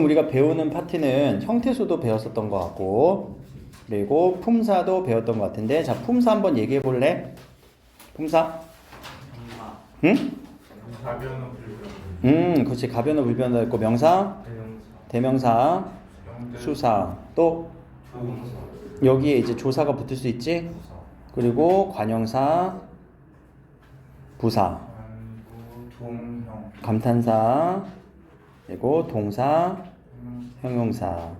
우리가 배우는 파트는 형태수도 배웠었던 것 같고, 그리고 품사도 배웠던 것 같은데, 자, 품사 한번 얘기해 볼래? 품사? 응? 가변어 불변. 그렇지. 가변어 불변어 있고, 명사, 대명사, 수사, 또 여기에 이제 조사가 붙을 수 있지. 그리고 관형사, 부사, 동형. 감탄사, 그리고 동사, 형용사.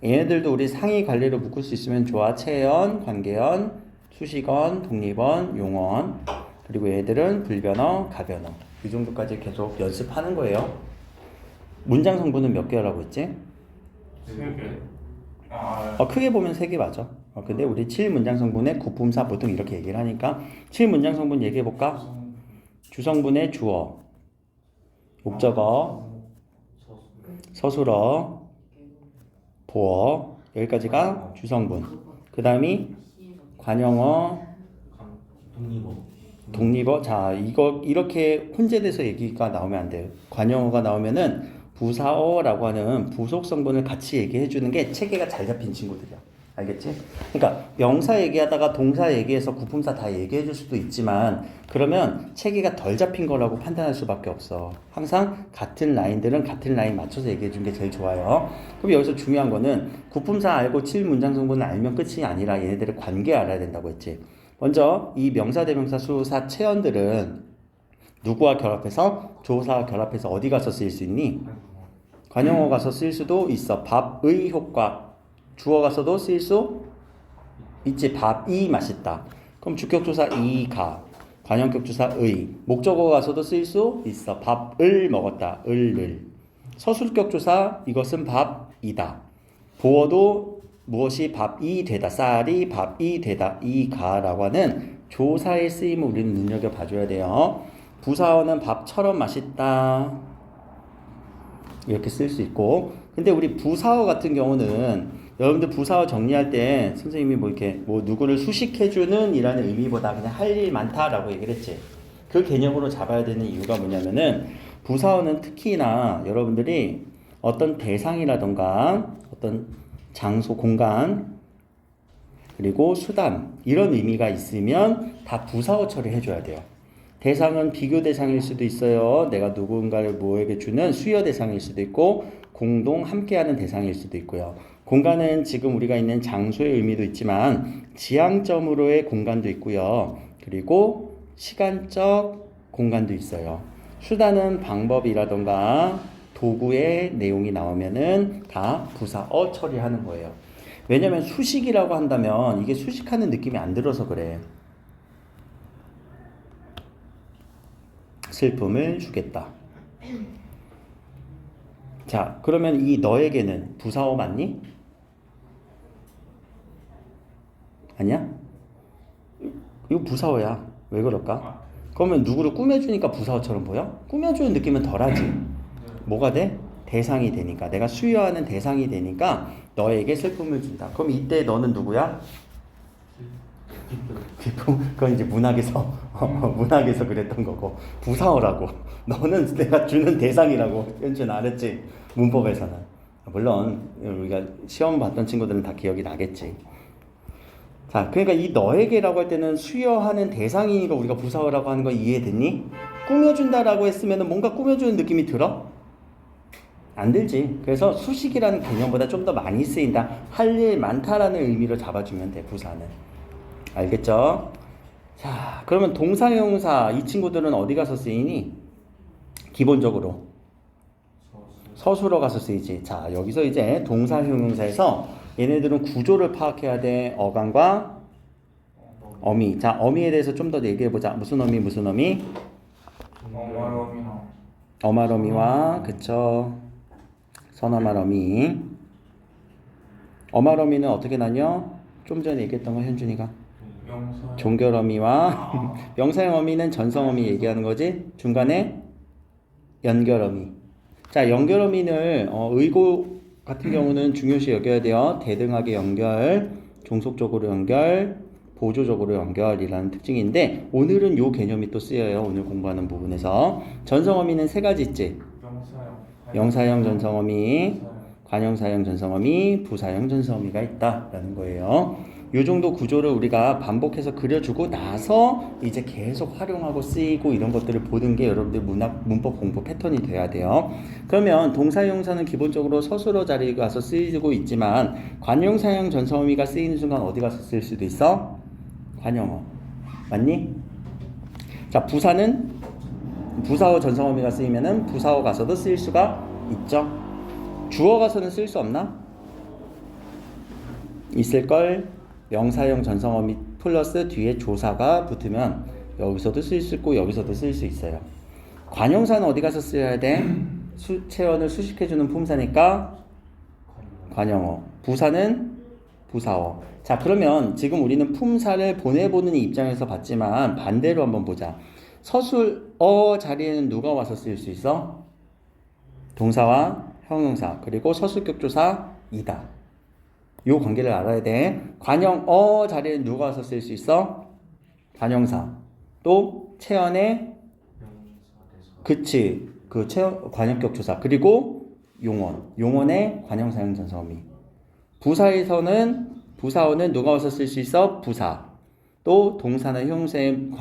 얘네들도 우리 상위 관리로 묶을 수 있으면 좋아. 체언, 관계언, 수식언, 독립언, 용언. 그리고 얘들은 불변어, 가변어. 이 정도까지 계속 연습하는 거예요. 문장 성분은 몇 개라고 했지? 3개. 크게 보면 3개 맞아. 근데 우리 7문장 성분의 구품사 보통 이렇게 얘기를 하니까 7문장 성분 얘기해 볼까? 주성분의 주어, 목적어, 서술어, 보어, 여기까지가 주성분. 그 다음이 관형어, 독립어. 자, 이거 이렇게 혼재돼서 얘기가 나오면 안 돼요. 관형어가 나오면은 부사어라고 하는 부속 성분을 같이 얘기해 주는 게 체계가 잘 잡힌 친구들이야. 알겠지? 그러니까 명사 얘기하다가 동사 얘기해서 구품사 다 얘기해 줄 수도 있지만 그러면 체계가 덜 잡힌 거라고 판단할 수밖에 없어. 항상 같은 라인들은 같은 라인 맞춰서 얘기해 주는 게 제일 좋아요. 그럼 여기서 중요한 거는 구품사 알고 7문장 성분을 알면 끝이 아니라 얘네들의 관계 알아야 된다고 했지. 먼저 이 명사, 대명사, 수사, 체언들은 누구와 결합해서? 조사와 결합해서 어디 가서 쓰일 수 있니? 관용어 가서 쓰일 수도 있어. 밥의 효과. 주어 가서도 쓰일 수 있지. 밥이 맛있다. 그럼 주격조사 이가. 관형격조사 의. 목적어 가서도 쓰일 수 있어. 밥을 먹었다. 을을. 서술격조사 이것은 밥이다. 보어도 무엇이 밥이 되다. 쌀이 밥이 되다. 이가라고 하는 조사의 쓰임을 우리는 눈여겨봐줘야 돼요. 부사어는 밥처럼 맛있다. 이렇게 쓸 수 있고. 근데 우리 부사어 같은 경우는 여러분들 부사어 정리할 때 선생님이 뭐 이렇게 뭐 누구를 수식해주는 이라는 의미보다 그냥 할 일 많다라고 얘기를 했지. 그 개념으로 잡아야 되는 이유가 뭐냐면은 부사어는 특히나 여러분들이 어떤 대상이라던가 어떤 장소, 공간, 그리고 수단 이런 의미가 있으면 다 부사어 처리해줘야 돼요. 대상은 비교 대상일 수도 있어요. 내가 누군가를 뭐에게 주는 수여 대상일 수도 있고 공동 함께하는 대상일 수도 있고요. 공간은 지금 우리가 있는 장소의 의미도 있지만 지향점으로의 공간도 있고요. 그리고 시간적 공간도 있어요. 수단은 방법이라던가 도구의 내용이 나오면은 다 부사어 처리하는 거예요. 왜냐면 수식이라고 한다면 이게 수식하는 느낌이 안 들어서 그래. 슬픔을 주겠다. 자, 그러면 이 너에게는 부사어 맞니? 아니야? 이거 부사어야. 왜 그럴까? 그러면 누구를 꾸며주니까 부사어처럼 보여? 꾸며주는 느낌은 덜하지. 뭐가 돼? 대상이 되니까. 내가 수요하는 대상이 되니까 너에게 슬픔을 준다. 그럼 이때 너는 누구야? 그건 이제 문학에서 그랬던 거고 부사어라고. 너는 내가 주는 대상이라고 현준 알았지? 문법에서는. 물론 우리가 시험 봤던 친구들은 다 기억이 나겠지. 자, 그러니까 이 너에게라고 할 때는 수여하는 대상이니까 우리가 부사어라고 하는 거 이해됐니? 꾸며준다라고 했으면 뭔가 꾸며주는 느낌이 들어? 안 들지. 그래서 수식이라는 개념보다 좀 더 많이 쓰인다. 할 일 많다라는 의미로 잡아주면 돼, 부사는. 알겠죠? 자, 그러면 동사형용사 이 친구들은 어디 가서 쓰이니? 기본적으로 서술어 가서 쓰이지. 자, 여기서 이제 동사형용사에서 얘네들은 구조를 파악해야 돼. 어감과 어미. 자, 어미에 대해서 좀 더 얘기해보자. 무슨 어미, 무슨 어미? 어마어미나. 어말어미와 그쵸. 선어말어미. 어말어미는 어떻게 나뉘어? 좀 전에 얘기했던 거 현준이가. 종결어미와 명사형 어미는 전성어미 얘기하는 거지. 중간에 연결어미. 자, 연결어미를 의고 같은 경우는 중요시 여겨야 돼요. 대등하게 연결, 종속적으로 연결, 보조적으로 연결이라는 특징인데 오늘은 요 개념이 또 쓰여요. 오늘 공부하는 부분에서. 전성어미는 3가지 있지. 명사형 전성어미, 관형사형 전성어미, 부사형 전성어미가 있다라는 거예요. 이 정도 구조를 우리가 반복해서 그려주고 나서 이제 계속 활용하고 쓰이고 이런 것들을 보는 게 여러분들 문법 공부 패턴이 돼야 돼요. 그러면 동사형사는 기본적으로 서술어 자리에 가서 쓰이고 있지만 관형사형 전성어미가 쓰이는 순간 어디 가서 쓸 수도 있어? 관형어. 맞니? 자, 부사는 부사어 전성어미가 쓰이면은 부사어 가서도 쓰일 수가 있죠. 주어 가서는 쓸 수 없나? 있을걸. 명사형 전성어미 플러스 뒤에 조사가 붙으면 여기서도 쓸 수 있고 여기서도 쓸 수 있어요. 관형사는 어디 가서 써야 돼? 체언을 수식해주는 품사니까 관형어. 부사는 부사어. 자, 그러면 지금 우리는 품사를 보내보는 입장에서 봤지만 반대로 한번 보자. 서술어 자리에는 누가 와서 쓸 수 있어? 동사와 형용사 그리고 서술격조사이다. 요 관계를 알아야 돼. 관형어 자리에는 누가 와서 쓸 수 있어? 관형사. 또 체언의 그치. 그 관형격조사 그리고 용언. 용언의 관형사형 전성어미. 부사어는 누가 와서 쓸 수 있어? 부사. 또 동사나 형용사의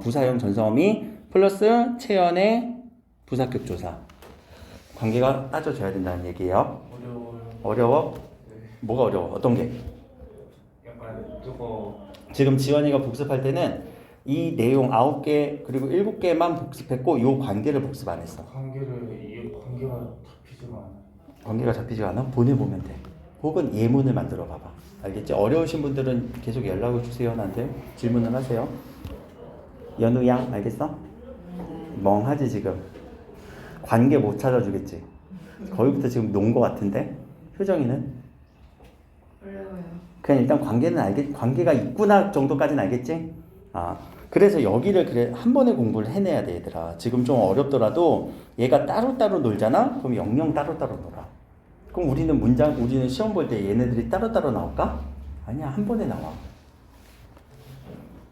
부사형 전성어미 플러스 체언의 부사격조사. 관계가 따져줘야 된다는 얘기예요. 어려워? 뭐가 어려워? 어떤 게? 약간 저거 지금 지원이가 복습할 때는 이 내용 9개 그리고 7개만 복습했고 이 관계를 복습 안 했어. 이 관계가 잡히지가 않아. 관계가 잡히지 않아? 보내보면 돼. 혹은 예문을 만들어 봐봐. 알겠지? 어려우신 분들은 계속 연락을 주세요. 나한테 질문을 하세요. 연우 양 알겠어? 멍하지 지금. 관계 못 찾아주겠지? 거기부터 지금 논 거 같은데? 효정이는? 어려워요. 그냥 일단 관계가 있구나 정도까지는 알겠지? 그래서 여기를 그래 한 번에 공부를 해내야 돼 얘들아. 지금 좀 어렵더라도 얘가 따로따로 놀잖아? 그럼 영영 따로따로 놀아. 그럼 우리는 시험 볼 때 얘네들이 따로따로 나올까? 아니야, 한 번에 나와.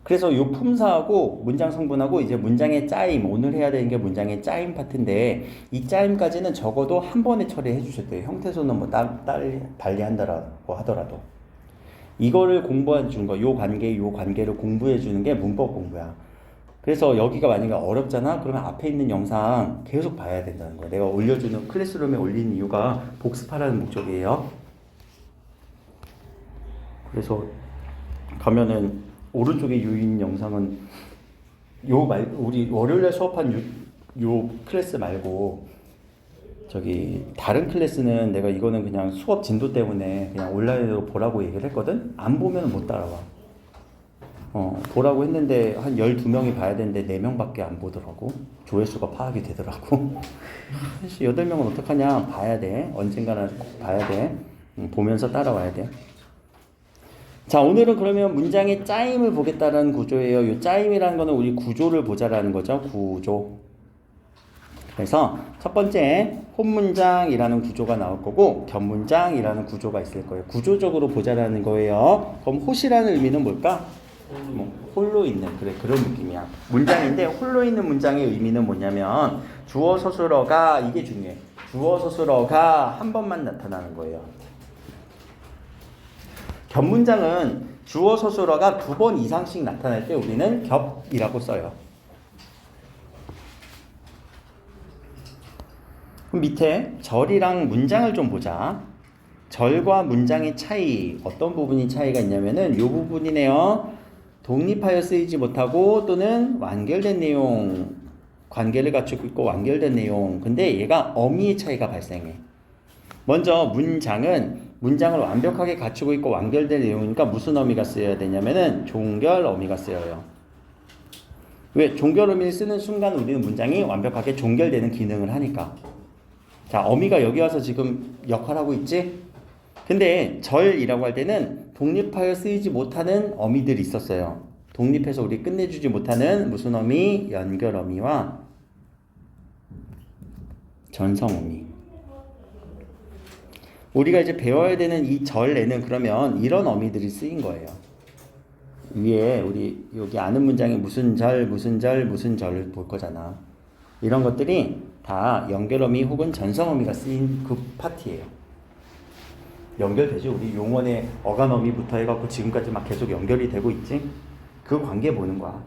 그래서 요 품사하고 문장 성분하고 이제 문장의 짜임, 오늘 해야 되는 게 문장의 짜임 파트인데 이 짜임까지는 적어도 한 번에 처리해 주셔야 돼요. 형태소는 뭐 발리한다라고 하더라도. 이거를 공부해 주는 거, 요 관계를 공부해 주는 게 문법 공부야. 그래서 여기가 만약에 어렵잖아? 그러면 앞에 있는 영상 계속 봐야 된다는 거야. 내가 올려주는 클래스룸에 올리는 이유가 복습하라는 목적이에요. 그래서 가면은 오른쪽에 유인 영상은 우리 월요일에 수업한 요 클래스 말고 저기 다른 클래스는 내가 이거는 그냥 수업 진도 때문에 그냥 온라인으로 보라고 얘기를 했거든. 안 보면 못 따라와. 보라고 했는데 한 12명이 봐야 되는데 4명밖에 안 보더라고. 조회수가 파악이 되더라고. 8명은 어떡하냐? 봐야 돼. 언젠가는 봐야 돼. 보면서 따라와야 돼. 자, 오늘은 그러면 문장의 짜임을 보겠다는 구조예요. 이 짜임이라는 거는 우리 구조를 보자라는 거죠. 구조. 그래서 첫 번째 혼문장이라는 구조가 나올 거고 겹문장이라는 구조가 있을 거예요. 구조적으로 보자라는 거예요. 그럼 홀이라는 의미는 뭘까? 홀로 있는 그런 느낌이야. 문장인데 홀로 있는 문장의 의미는 뭐냐면 주어 서술어가 이게 중요해. 주어 서술어가 한 번만 나타나는 거예요. 겹문장은 주어 서술어가 2번 이상씩 나타날 때 우리는 겹이라고 써요. 그럼 밑에 절이랑 문장을 좀 보자. 절과 문장의 차이, 어떤 부분이 차이가 있냐면은 이 부분이네요. 독립하여 쓰이지 못하고 또는 완결된 내용, 관계를 갖추고 있고 완결된 내용. 근데 얘가 어미의 차이가 발생해. 먼저 문장을 완벽하게 갖추고 있고 완결된 내용이니까 무슨 어미가 쓰여야 되냐면은 종결 어미가 쓰여요. 왜? 종결 어미를 쓰는 순간 우리는 문장이 완벽하게 종결되는 기능을 하니까. 자, 어미가 여기 와서 지금 역할하고 있지? 근데 절이라고 할 때는 독립하여 쓰이지 못하는 어미들이 있었어요. 독립해서 우리 끝내주지 못하는 무슨 어미? 연결 어미와 전성 어미. 우리가 이제 배워야 되는 이 절에는 그러면 이런 어미들이 쓰인 거예요. 위에 우리 여기 아는 문장에 무슨 절을 볼 거잖아. 이런 것들이 다 연결어미 혹은 전성어미가 쓰인 그 파트예요. 연결되죠. 우리 용언의 어간어미부터 해갖고 지금까지 막 계속 연결이 되고 있지. 그 관계 보는 거야.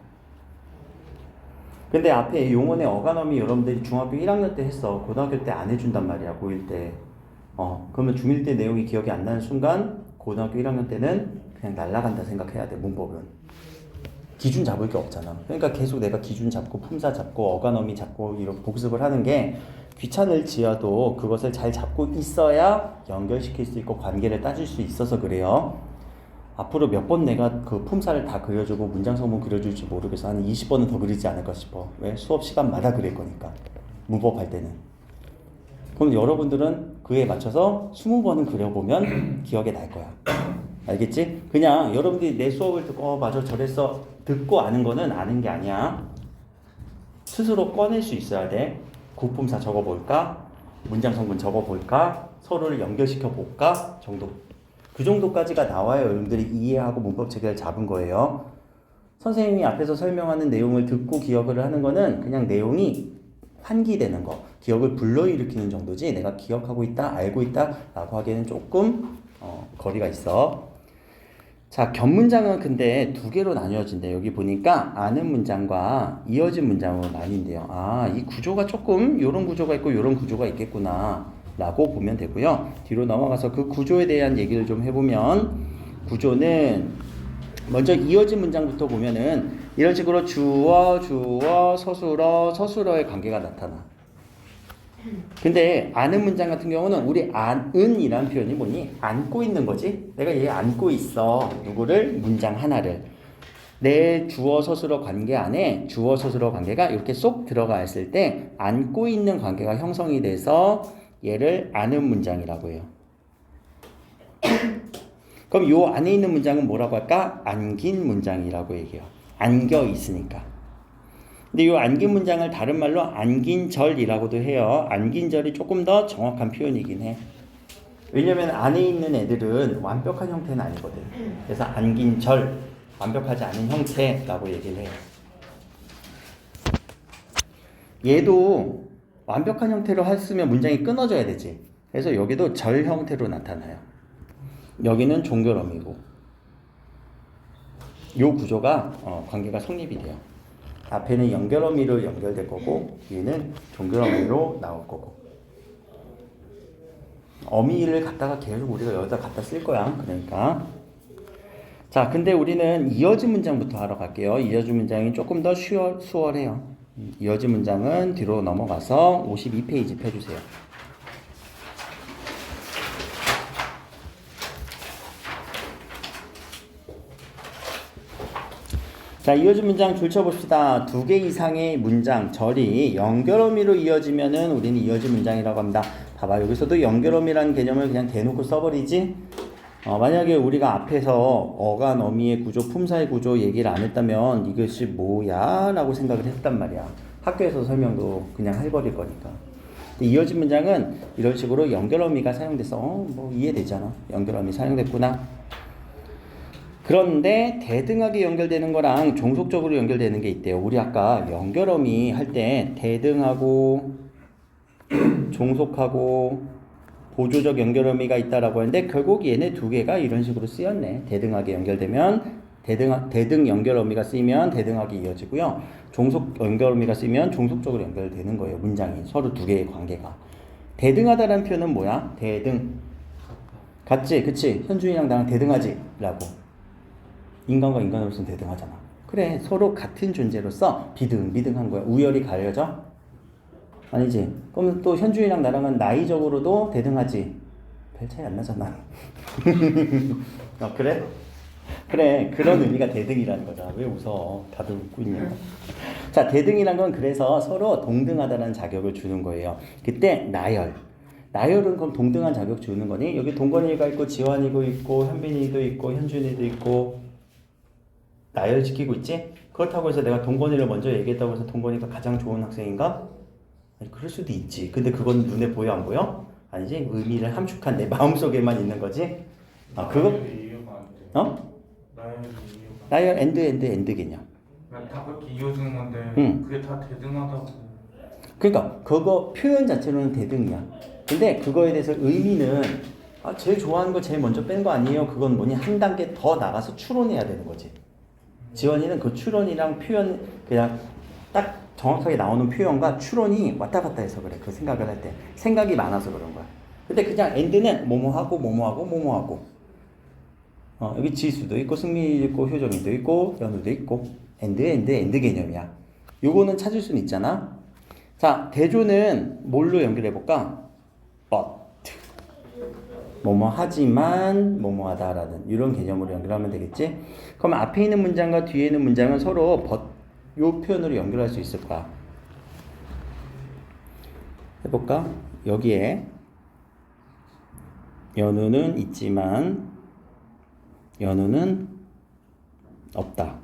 근데 앞에 용언의 어간어미 여러분들이 중학교 1학년 때 했어. 고등학교 때 안 해준단 말이야. 고1 때. 그러면 중1 때 내용이 기억이 안 나는 순간 고등학교 1학년 때는 그냥 날아간다 생각해야 돼. 문법은. 기준 잡을 게 없잖아. 그러니까 계속 내가 기준 잡고 품사 잡고 어간어미 잡고 이렇게 복습을 하는 게 귀찮을지라도 그것을 잘 잡고 있어야 연결시킬 수 있고 관계를 따질 수 있어서 그래요. 앞으로 몇 번 내가 그 품사를 다 그려주고 문장 성분 그려줄지 모르겠어. 한 20번은 더 그리지 않을까 싶어. 왜? 수업 시간마다 그릴 거니까. 문법 할 때는. 그럼 여러분들은 그에 맞춰서 20번은 그려보면 기억에 날 거야. 알겠지? 그냥 여러분들이 내 수업을 듣고 맞아 저랬어 듣고 아는 거는 아는 게 아니야. 스스로 꺼낼 수 있어야 돼. 구품사 적어볼까? 문장 성분 적어볼까? 서로를 연결시켜 볼까? 정도. 그 정도까지가 나와야 여러분들이 이해하고 문법 체계를 잡은 거예요. 선생님이 앞에서 설명하는 내용을 듣고 기억을 하는 거는 그냥 내용이 환기되는 거, 기억을 불러일으키는 정도지 내가 기억하고 있다, 알고 있다 라고 하기에는 조금 거리가 있어. 자, 겹문장은 근데 두 개로 나뉘어진대. 여기 보니까 아는 문장과 이어진 문장으로 나뉜대요. 아, 이 구조가 조금 요런 구조가 있고 요런 구조가 있겠구나 라고 보면 되고요. 뒤로 넘어가서 그 구조에 대한 얘기를 좀 해보면, 구조는 먼저 이어진 문장부터 보면은 이런 식으로 주어, 서술어의 관계가 나타나. 근데 아는 문장 같은 경우는 우리 안은이라는 표현이 뭐니? 안고 있는 거지. 내가 얘 안고 있어. 누구를? 문장 하나를. 내 주어 서술어 관계 안에 주어 서술어 관계가 이렇게 쏙 들어가 있을 때 안고 있는 관계가 형성이 돼서 얘를 아는 문장이라고 해요. 그럼 요 안에 있는 문장은 뭐라고 할까? 안긴 문장이라고 얘기해요. 안겨 있으니까. 근데 이 안긴 문장을 다른 말로 안긴절이라고도 해요. 안긴절이 조금 더 정확한 표현이긴 해. 왜냐면 안에 있는 애들은 완벽한 형태는 아니거든. 그래서 안긴절, 완벽하지 않은 형태라고 얘기를 해요. 얘도 완벽한 형태로 했으면 문장이 끊어져야 되지. 그래서 여기도 절 형태로 나타나요. 여기는 종결어미고 이 구조가 관계가 성립이 돼요. 앞에는 연결어미로 연결될 거고 뒤에는 종결어미로 나올 거고. 어미를 갖다가 계속 우리가 여기다 갖다 쓸 거야. 그러니까 자, 근데 우리는 이어진 문장부터 하러 갈게요. 이어진 문장이 조금 더 수월해요. 이어진 문장은 뒤로 넘어가서 52페이지 펴주세요. 자, 이어진 문장 줄 쳐봅시다. 두 개 이상의 문장, 절이 연결어미로 이어지면은 우리는 이어진 문장이라고 합니다. 봐봐, 여기서도 연결어미라는 개념을 그냥 대놓고 써버리지? 만약에 우리가 앞에서 어간, 어미의 구조, 품사의 구조 얘기를 안 했다면 이것이 뭐야? 라고 생각을 했단 말이야. 학교에서 설명도 그냥 해버릴 거니까. 근데 이어진 문장은 이런 식으로 연결어미가 사용돼서 뭐 이해되잖아. 연결어미 사용됐구나. 그런데 대등하게 연결되는 거랑 종속적으로 연결되는 게 있대요. 우리 아까 연결어미 할 때 대등하고 종속하고 보조적 연결어미가 있다라고 했는데 결국 얘네 두 개가 이런 식으로 쓰였네. 대등하게 연결되면 대등 연결어미가 쓰이면 대등하게 이어지고요. 종속 연결어미가 쓰이면 종속적으로 연결되는 거예요. 문장이 서로 두 개의 관계가. 대등하다라는 표현은 뭐야? 대등. 같지? 그치? 현준이랑 나랑 대등하지? 라고. 인간과 인간으로서는 대등하잖아. 그래, 서로 같은 존재로서 비등비등한 거야. 우열이 가려져? 아니지. 그럼 또 현준이랑 나랑은 나이적으로도 대등하지. 별 차이 안 나잖아. 그래? 그래, 그런 의미가 대등이라는 거잖아. 왜 웃어? 다들 웃고 있냐. 자, 대등이란 건 그래서 서로 동등하다는 자격을 주는 거예요. 그때 나열. 나열은 그럼 동등한 자격 주는 거니? 여기 동건이가 있고 지환이도 있고 현빈이도 있고 현준이도 있고 나열시키고 있지? 그렇다고 해서 내가 동건이를 먼저 얘기했다고 해서 동건이가 가장 좋은 학생인가? 아니, 그럴 수도 있지. 근데 그건 눈에 보여 안 보여? 아니지? 의미를 함축한 내 마음속에만 있는 거지? 그거? 이해가 안 돼. 나열 엔드 개념. 다 그렇게 이어지는 건데 그게 다 대등하다고. 그러니까 그거 표현 자체로는 대등이야. 근데 그거에 대해서 의미는 아, 제일 좋아하는 거 제일 먼저 뺀 거 아니에요? 그건 뭐니? 한 단계 더 나가서 추론해야 되는 거지. 지원이는 그 추론이랑 표현 그냥 딱 정확하게 나오는 표현과 추론이 왔다 갔다 해서 그래. 그 생각을 할 때. 생각이 많아서 그런 거야. 근데 그냥 엔드는 뭐뭐하고 뭐뭐하고 뭐뭐하고 여기 지수도 있고 승리도 있고 효정이도 있고 연우도 있고 엔드 개념이야. 요거는 찾을 수는 있잖아. 자, 대조는 뭘로 연결해 볼까? but 뭐뭐 하지만 뭐뭐 하다라는 이런 개념으로 연결하면 되겠지? 그럼 앞에 있는 문장과 뒤에 있는 문장은 서로 but 요 표현으로 연결할 수 있을 거야. 해볼까? 여기에 연우는 있지만 연우는 없다.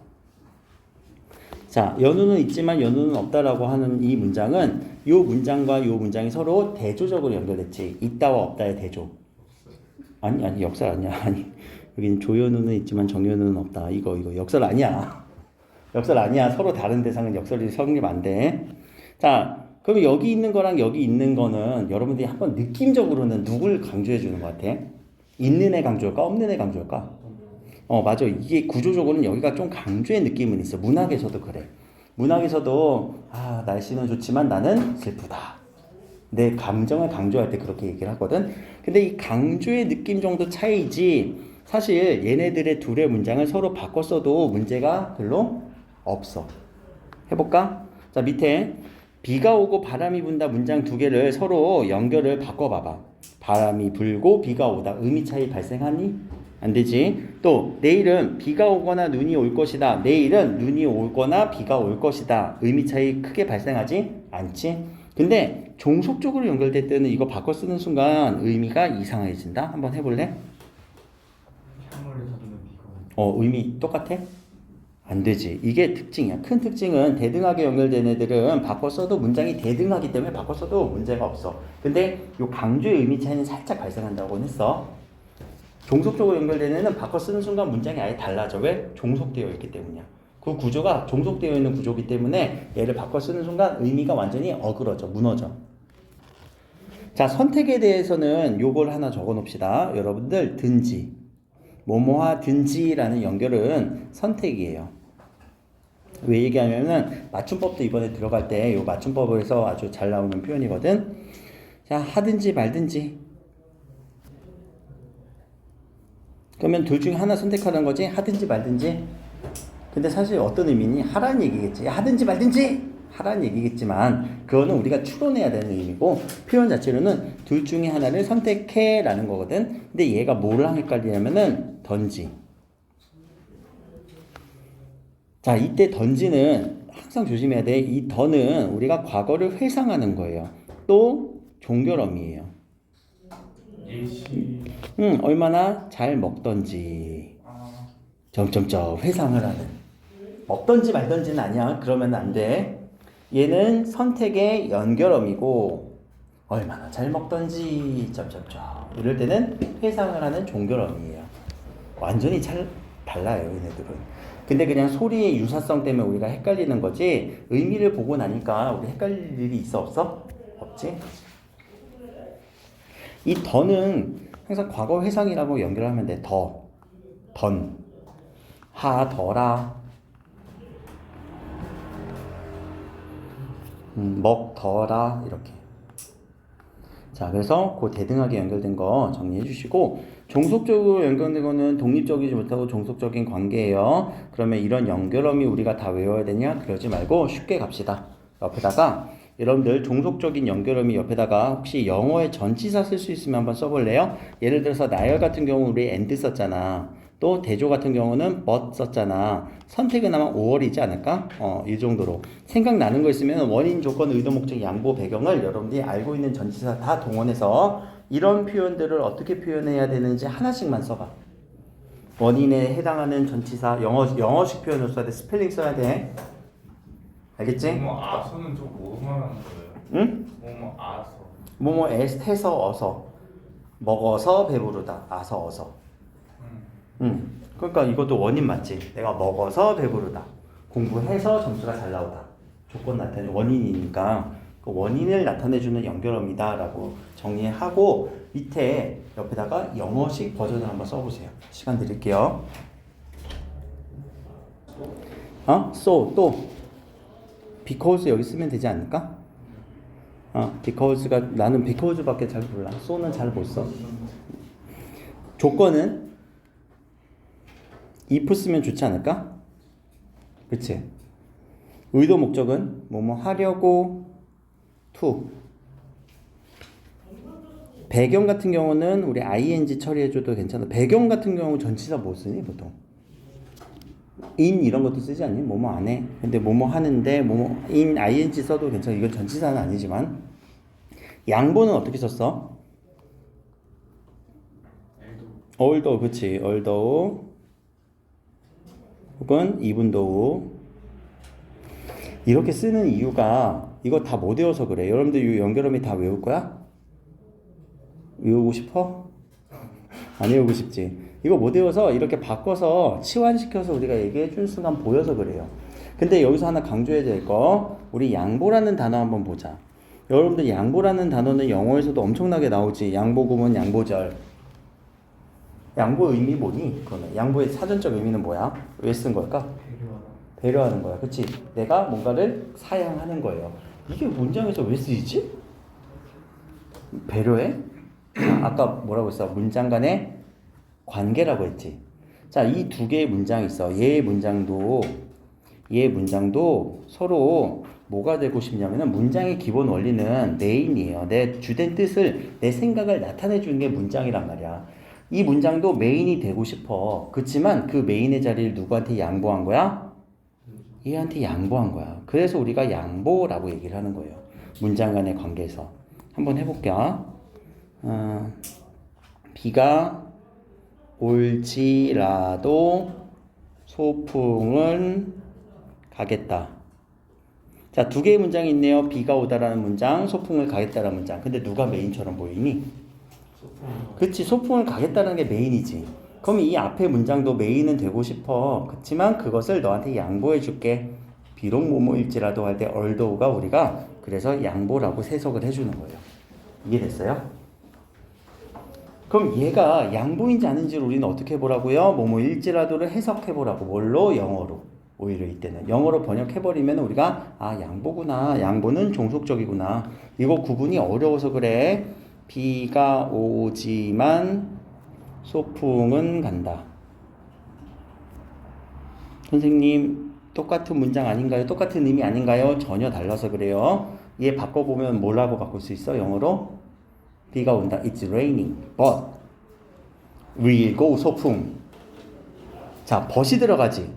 자, 연우는 있지만 연우는 없다라고 하는 이 문장은 요 문장과 요 문장이 서로 대조적으로 연결됐지. 있다와 없다의 대조. 아니 역설 아니야. 아니 여기는 조연우는 있지만 정연우는 없다. 이거 역설 아니야. 역설 아니야. 서로 다른 대상은 역설이 성립 안 돼. 자, 그럼 여기 있는 거랑 여기 있는 거는 여러분들이 한번 느낌적으로는 누굴 강조해 주는 것 같아? 있는 애 강조할까? 없는 애 강조할까? 맞아. 이게 구조적으로는 여기가 좀 강조의 느낌은 있어. 문학에서도 그래. 문학에서도 날씨는 좋지만 나는 슬프다. 내 감정을 강조할 때 그렇게 얘기를 하거든. 근데 이 강조의 느낌 정도 차이지 사실 얘네들의 둘의 문장을 서로 바꿔 써도 문제가 별로 없어. 해볼까? 자, 밑에 비가 오고 바람이 분다 문장 두 개를 서로 연결을 바꿔봐봐. 바람이 불고 비가 오다. 의미 차이 발생하니? 안 되지. 또 내일은 비가 오거나 눈이 올 것이다. 내일은 눈이 오거나 비가 올 것이다. 의미 차이 크게 발생하지 않지. 근데 종속적으로 연결될 때는 이거 바꿔 쓰는 순간 의미가 이상해진다. 한번 해볼래? 향후에서 눈은 비가 의미 똑같아? 안 되지. 이게 특징이야. 큰 특징은 대등하게 연결된 애들은 바꿔 써도 문장이 대등하기 때문에 바꿔 써도 문제가 없어. 근데 요 강조의 의미 차이는 살짝 발생한다고 했어. 종속적으로 연결된 애는 바꿔 쓰는 순간 문장이 아예 달라져. 왜? 종속되어 있기 때문이야. 그 구조가 종속되어 있는 구조이기 때문에 얘를 바꿔 쓰는 순간 의미가 완전히 어그러져, 무너져. 자, 선택에 대해서는 요걸 하나 적어 놓읍시다. 여러분들 든지, 뭐뭐하든지라는 연결은 선택이에요. 왜 얘기하냐면은 맞춤법도 이번에 들어갈 때 요 맞춤법에서 아주 잘 나오는 표현이거든. 자, 하든지 말든지. 그러면 둘 중에 하나 선택하는 거지. 하든지 말든지. 근데 사실 어떤 의미니? 하라는 얘기겠지. 하든지 말든지 하라는 얘기겠지만 그거는 우리가 추론해야 되는 의미고 표현 자체로는 둘 중에 하나를 선택해 라는 거거든. 근데 얘가 뭐랑 헷갈리냐면은 던지. 자, 이때 던지는 항상 조심해야 돼. 이 던은 우리가 과거를 회상하는 거예요. 또 종결어미예요. 예시. 얼마나 잘 먹던지 점점점 회상을 하는. 먹던지 말던지는 아니야. 그러면 안 돼. 얘는 선택의 연결어미고 얼마나 잘 먹던지 점점점 이럴 때는 회상을 하는 종결어미예요. 완전히 잘 달라요, 얘네들은. 근데 그냥 소리의 유사성 때문에 우리가 헷갈리는 거지 의미를 보고 나니까 우리 헷갈릴 일이 있어 없어? 없지? 이 더는 항상 과거 회상이라고 연결하면 돼. 더, 던, 하더라, 먹더라 이렇게. 자, 그래서 그 대등하게 연결된 거 정리해 주시고 종속적으로 연결된 거는 독립적이지 못하고 종속적인 관계예요. 그러면 이런 연결어미 우리가 다 외워야 되냐? 그러지 말고 쉽게 갑시다. 옆에다가 여러분들 종속적인 연결어미 옆에다가 혹시 영어의 전치사 쓸 수 있으면 한번 써볼래요? 예를 들어서 나열 같은 경우 우리 and 썼잖아. 또 대조 같은 경우는 but 썼잖아. 선택은 아마 5월이지 않을까? 이 정도로. 생각나는 거 있으면 원인, 조건, 의도, 목적, 양보, 배경을 여러분들이 알고 있는 전치사 다 동원해서 이런 표현들을 어떻게 표현해야 되는지 하나씩만 써봐. 원인에 해당하는 전치사, 영어식 표현을 써야 돼. 스펠링 써야 돼. 알겠지? 뭐뭐 아서는 저 뭐 말하는 거예요? 응? 뭐뭐 아서. 뭐뭐 해서 어서. 먹어서 배부르다. 아서 어서. 그러니까 이것도 원인 맞지? 내가 먹어서 배부르다. 공부해서 점수가 잘 나오다. 조건 나타내는 원인이니까 그 원인을 나타내주는 연결어입니다라고 정리하고 밑에 옆에다가 영어식 버전을 한번 써보세요. 시간 드릴게요. so 또 because 여기 쓰면 되지 않을까? because가 나는 because밖에 잘 몰라. so는 잘 못 써. 조건은 if 쓰면 좋지 않을까? 그치? 의도 목적은 뭐뭐 하려고 to. 배경 같은 경우는 우리 ing 처리해줘도 괜찮아. 배경 같은 경우 전치사 뭐 쓰니 보통? in 이런 것도 쓰지 않니? 뭐뭐 안 해. 근데 뭐뭐 하는데 뭐뭐 in ing 써도 괜찮아. 이건 전치사는 아니지만. 양보는 어떻게 썼어? although, 그치? although 혹은 even though. 이렇게 쓰는 이유가 이거 다 못 외워서 그래. 여러분들 이 연결음이 다 외울 거야? 외우고 싶어? 안 외우고 싶지. 이거 못 외워서 이렇게 바꿔서 치환시켜서 우리가 얘기해 준 순간 보여서 그래요. 근데 여기서 하나 강조해야 될 거, 우리 양보라는 단어 한번 보자. 여러분들 양보라는 단어는 영어에서도 엄청나게 나오지. 양보구문, 양보절. 양보 의미 뭐니? 그러면 양보의 사전적 의미는 뭐야? 왜 쓴 걸까? 배려하는 거야. 그치? 내가 뭔가를 사양하는 거예요. 이게 문장에서 왜 쓰이지? 배려해? 아까 뭐라고 했어? 문장 간의 관계라고 했지. 자, 이 두 개의 문장이 있어. 얘 문장도 서로 뭐가 되고 싶냐면은 문장의 기본 원리는 메인이에요. 내 주된 뜻을, 내 생각을 나타내 주는 게 문장이란 말이야. 이 문장도 메인이 되고 싶어. 그렇지만 그 메인의 자리를 누구한테 양보한 거야? 얘한테 양보한 거야. 그래서 우리가 양보라고 얘기를 하는 거예요. 문장 간의 관계에서. 한번 해볼게요. 비가 올지라도 소풍은 가겠다. 자, 두 개의 문장이 있네요. 비가 오다라는 문장, 소풍을 가겠다라는 문장. 근데 누가 메인처럼 보이니? 그치, 소풍을 가겠다는 게 메인이지. 그럼 이 앞에 문장도 메인은 되고 싶어. 그렇지만 그것을 너한테 양보해 줄게. 비록 뭐뭐일지라도 할 때 although가 우리가 그래서 양보라고 해석을 해주는 거예요. 이해됐어요? 그럼 얘가 양보인지 아닌지를 우리는 어떻게 해보라고요? 뭐뭐일지라도를 해석해보라고. 뭘로? 영어로. 오히려 이때는 영어로 번역해버리면 우리가 양보구나. 양보는 종속적이구나. 이거 구분이 어려워서 그래. 비가 오지만 소풍은 간다. 선생님, 똑같은 문장 아닌가요? 똑같은 의미 아닌가요? 전혀 달라서 그래요. 얘 바꿔보면 뭐라고 바꿀 수 있어? 영어로? 비가 온다. It's raining, but we'll go 소풍. 자, but이 들어가지.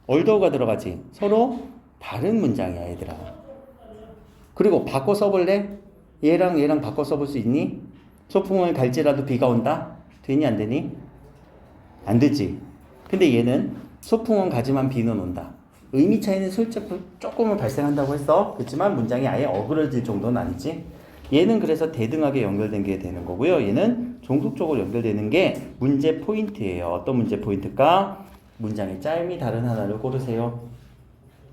although가 들어가지. 서로 다른 문장이야, 얘들아. 그리고 바꿔 써볼래? 얘랑 바꿔 써볼 수 있니? 소풍을 갈지라도 비가 온다? 되니 안 되니? 안 되지. 근데 얘는 소풍은 가지만 비는 온다. 의미 차이는 슬쩍 조금은 발생한다고 했어. 그렇지만 문장이 아예 어그러질 정도는 아니지. 얘는 그래서 대등하게 연결된 게 되는 거고요. 얘는 종속적으로 연결되는 게 문제 포인트예요. 어떤 문제 포인트일까? 문장의 짧이 다른 하나를 고르세요.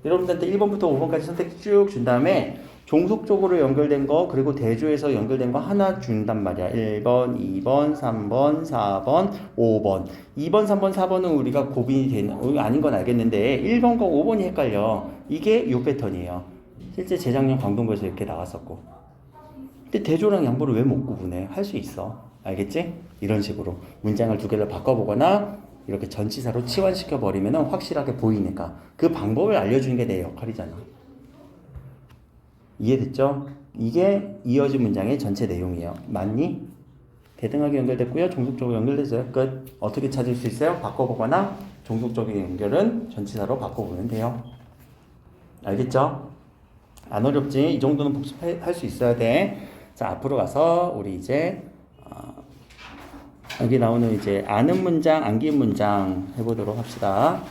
여러분들한테 1번부터 5번까지 선택 쭉 준 다음에 종속적으로 연결된 거 그리고 대조해서 연결된 거 하나 준단 말이야. 1번, 2번, 3번, 4번, 5번. 2번, 3번, 4번은 우리가 고민이 되는 아닌 건 알겠는데 1번과 5번이 헷갈려. 이게 요 패턴이에요. 실제 재작년 광동고에서 이렇게 나왔었고. 근데 대조랑 양보를 왜 못 구분해? 할 수 있어. 알겠지? 이런 식으로 문장을 두 개를 바꿔보거나 이렇게 전치사로 치환시켜 버리면 확실하게 보이니까 그 방법을 알려주는 게 내 역할이잖아. 이해됐죠? 이게 이어진 문장의 전체 내용이에요. 맞니? 대등하게 연결됐고요. 종속적으로 연결됐어요. 끝. 어떻게 찾을 수 있어요? 바꿔보거나 종속적인 연결은 전치사로 바꿔보면 돼요. 알겠죠? 안 어렵지? 이 정도는 복습할 수 있어야 돼. 자, 앞으로 가서 우리 이제 여기 나오는 이제 아는 문장, 암긴 문장 해보도록 합시다.